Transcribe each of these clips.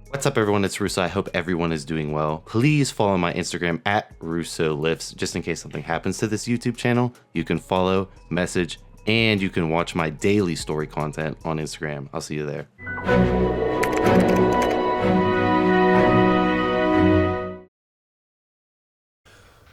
What's up, everyone? It's Russo. I hope everyone is doing well. Please follow my Instagram at Russo Lifts, just in case something happens to this YouTube channel. You can follow, message, and you can watch my daily story content on Instagram. I'll see you there.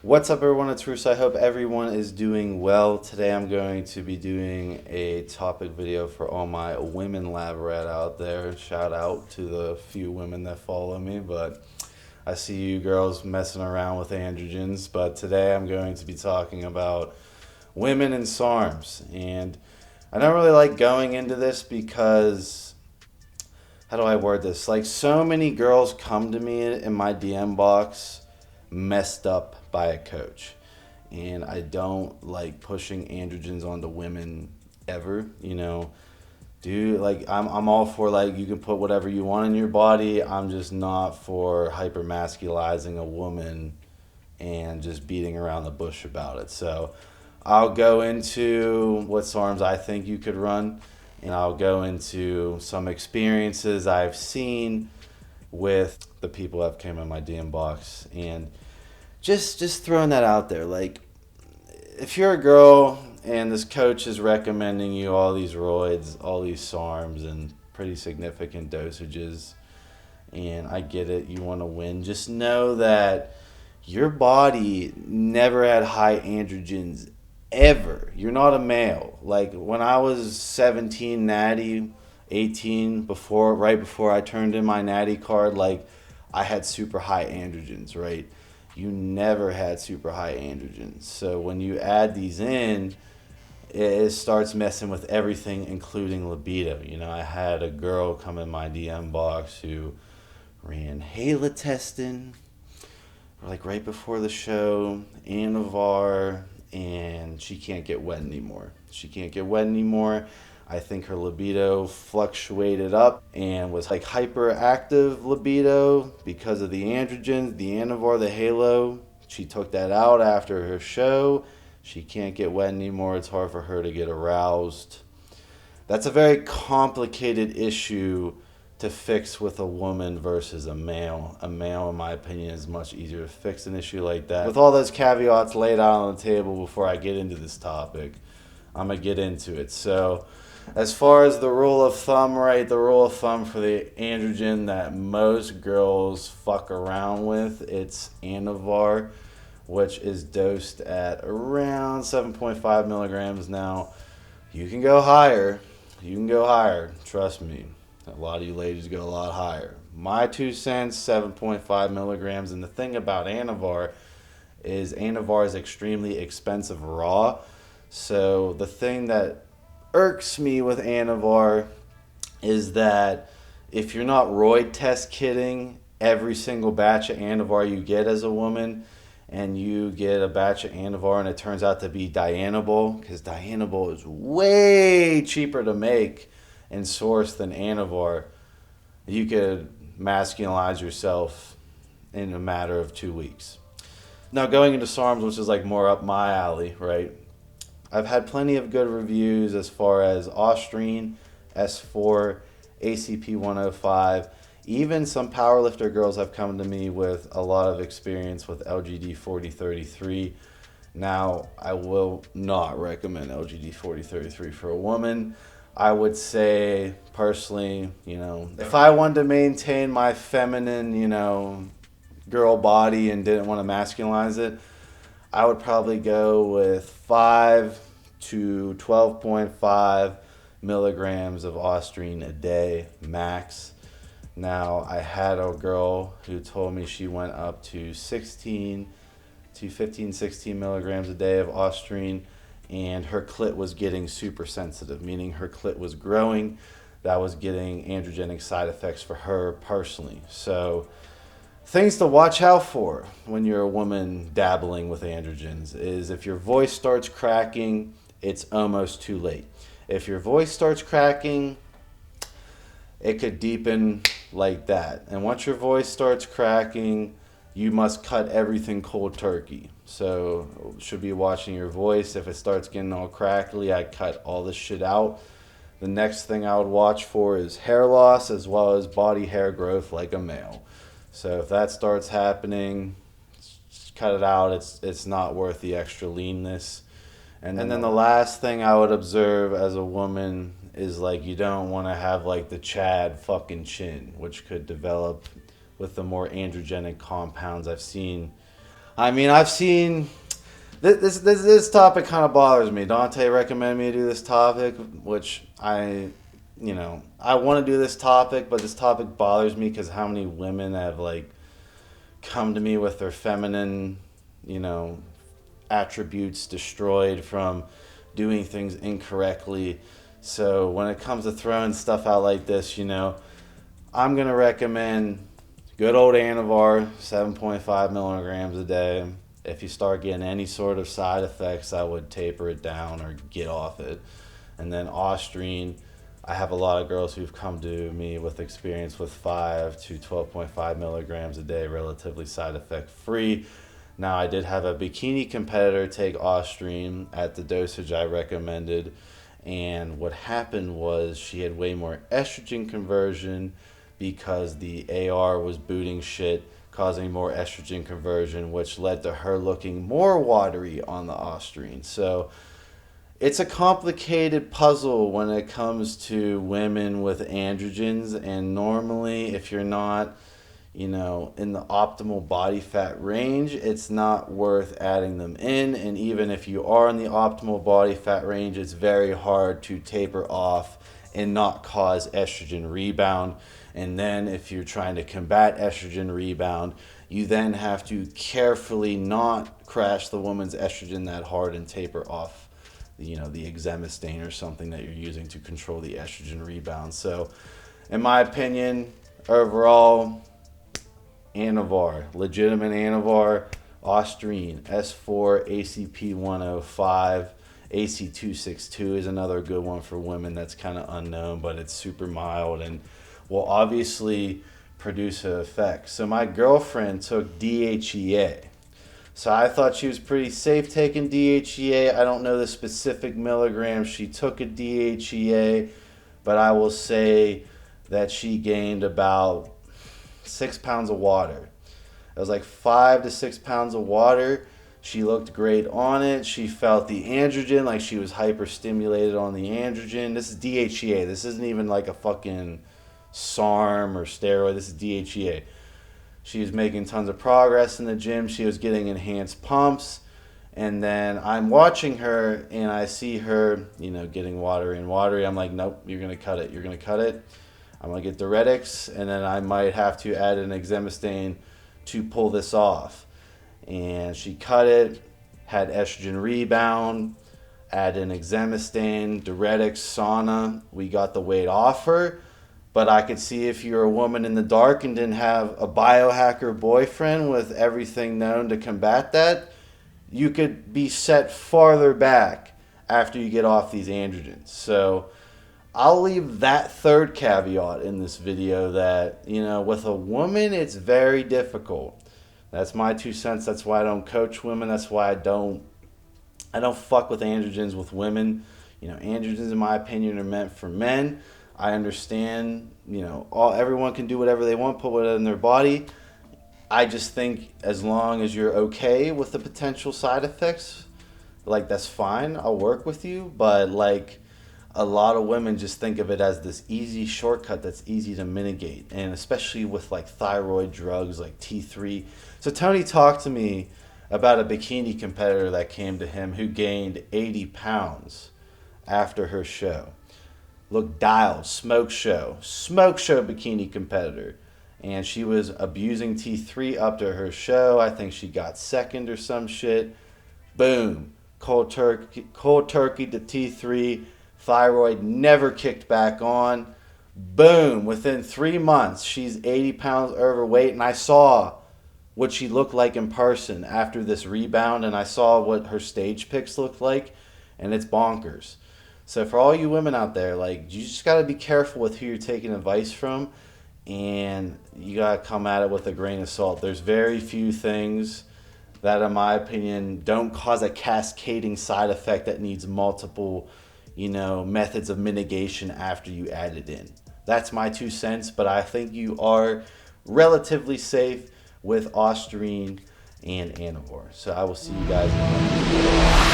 What's up, everyone? It's Russo. I hope everyone is doing well. Today I'm going to be doing a topic video for all my women lab rat out there. Shout out to the few women that follow me, but I see you girls messing around with androgens. But today I'm going to be talking about women and Sarms. And I don't really like going into this because, how do I word this? Like, so many girls come to me in my DM box messed up by a coach, and I don't like pushing androgens onto women ever. Dude, like, I'm all for, like, you can put whatever you want in your body. I'm just not for hypermasculizing a woman and just beating around the bush about it. So I'll go into what SARMs I think you could run, and I'll go into some experiences I've seen with the people that came in my DM box, and just throwing that out there. Like, if you're a girl and this coach is recommending you all these roids, all these SARMs, and pretty significant dosages, and I get it, you want to win, just know that your body never had high androgens ever. You're not a male. Like, when I was 17, natty, 18, right before I turned in my natty card, like, I had super high androgens, right? You never had super high androgens. So when you add these in, it starts messing with everything, including libido. I had a girl come in my DM box who ran Hala testing, like, right before the show, Anavar, and she can't get wet anymore. I think her libido fluctuated up and was like hyperactive libido because of the androgens, the Anavar, the Halo. She took that out after her show. She can't get wet anymore. It's hard for her to get aroused. That's a very complicated issue to fix with a woman versus a male. A male, in my opinion, is much easier to fix an issue like that. With all those caveats laid out on the table before I get into this topic, I'm going to get into it. So, as far as the rule of thumb, right, the rule of thumb for the androgen that most girls fuck around with, it's Anavar, which is dosed at around 7.5 milligrams. Now, you can go higher. Trust me. A lot of you ladies go a lot higher. My 2 cents, 7.5 milligrams. And the thing about Anavar is extremely expensive raw. So the thing that irks me with Anavar is that if you're not roid test kitting every single batch of Anavar you get as a woman, and you get a batch of Anavar and it turns out to be Dianabol, because Dianabol is way cheaper to make and source than Anavar, you could masculinize yourself in a matter of 2 weeks. Now, going into SARMs, which is like more up my alley, right? I've had plenty of good reviews as far as Ostrine, S4, ACP 105. Even some powerlifter girls have come to me with a lot of experience with LGD 4033. Now, I will not recommend LGD 4033 for a woman. I would say, personally, if I wanted to maintain my feminine, girl body and didn't want to masculinize it, I would probably go with 5 to 12.5 milligrams of Ostrine a day max. Now, I had a girl who told me she went up to 16 milligrams a day of Ostrine, and her clit was getting super sensitive, meaning her clit was growing. That was getting androgenic side effects for her personally. So, things to watch out for when you're a woman dabbling with androgens is if your voice starts cracking, it's almost too late. If your voice starts cracking, it could deepen like that. And once your voice starts cracking, you must cut everything cold turkey. So should be watching your voice. If it starts getting all crackly, I cut all this shit out. The next thing I would watch for is hair loss as well as body hair growth like a male. So if that starts happening, just cut it out. It's not worth the extra leanness. And then the last thing I would observe as a woman is like you don't want to have like the Chad fucking chin, which could develop with the more androgenic compounds I've seen. This topic kind of bothers me. Dante recommended me to do this topic, which I want to do this topic, but this topic bothers me because how many women have like come to me with their feminine, attributes destroyed from doing things incorrectly. So when it comes to throwing stuff out like this, I'm going to recommend good old Anavar, 7.5 milligrams a day. If you start getting any sort of side effects, I would taper it down or get off it. And then Ostrine, I have a lot of girls who've come to me with experience with 5 to 12.5 milligrams a day, relatively side effect free. Now, I did have a bikini competitor take Ostrine at the dosage I recommended, and what happened was she had way more estrogen conversion because the AR was booting shit, causing more estrogen conversion, which led to her looking more watery on the Ostrine. So it's a complicated puzzle when it comes to women with androgens, and normally if you're not in the optimal body fat range, it's not worth adding them in. And even if you are in the optimal body fat range, it's very hard to taper off and not cause estrogen rebound. And then if you're trying to combat estrogen rebound, you then have to carefully not crash the woman's estrogen that hard and taper off the exemestane or something that you're using to control the estrogen rebound. So in my opinion, overall, Anavar, legitimate Anavar, Ostrine, S4, ACP 105, AC262 is another good one for women that's kind of unknown, but it's super mild and will obviously produce an effect. So my girlfriend took DHEA. So I thought she was pretty safe taking DHEA. I don't know the specific milligrams she took at DHEA, but I will say that she gained about 6 pounds of water. It was like 5 to 6 pounds of water. She looked great on it. She felt the androgen, like she was hyperstimulated on the androgen. This is DHEA. This isn't even like a fucking Sarm or steroid. This is DHEA. She was making tons of progress in the gym. She was getting enhanced pumps. And then I'm watching her and I see her, getting watery and watery. I'm like, nope, you're going to cut it. You're going to cut it. I'm going to get diuretics, and then I might have to add an exemestane to pull this off. And she cut it, had estrogen rebound, added an exemestane, diuretics, sauna. We got the weight off her, but I could see if you're a woman in the dark and didn't have a biohacker boyfriend with everything known to combat that, you could be set farther back after you get off these androgens. So I'll leave that third caveat in this video that, with a woman, it's very difficult. That's my 2 cents. That's why I don't coach women. That's why I don't fuck with androgens with women. Androgens, in my opinion, are meant for men. I understand, everyone can do whatever they want, put whatever in their body. I just think as long as you're okay with the potential side effects, that's fine. I'll work with you. But, a lot of women just think of it as this easy shortcut that's easy to mitigate, and especially with thyroid drugs like T3. So Tony talked to me about a bikini competitor that came to him who gained 80 pounds after her show. Looked dialed, smoke show bikini competitor. And she was abusing T3 up to her show. I think she got second or some shit. Boom. Cold turkey to T3. Thyroid never kicked back on. Boom. Within 3 months, she's 80 pounds overweight. And I saw what she looked like in person after this rebound. And I saw what her stage pics looked like. And it's bonkers. So for all you women out there, you just got to be careful with who you're taking advice from. And you got to come at it with a grain of salt. There's very few things that, in my opinion, don't cause a cascading side effect that needs multiple methods of mitigation after you add it in. That's my 2 cents, but I think you are relatively safe with Osterine and Anivore. So I will see you guys in the next video.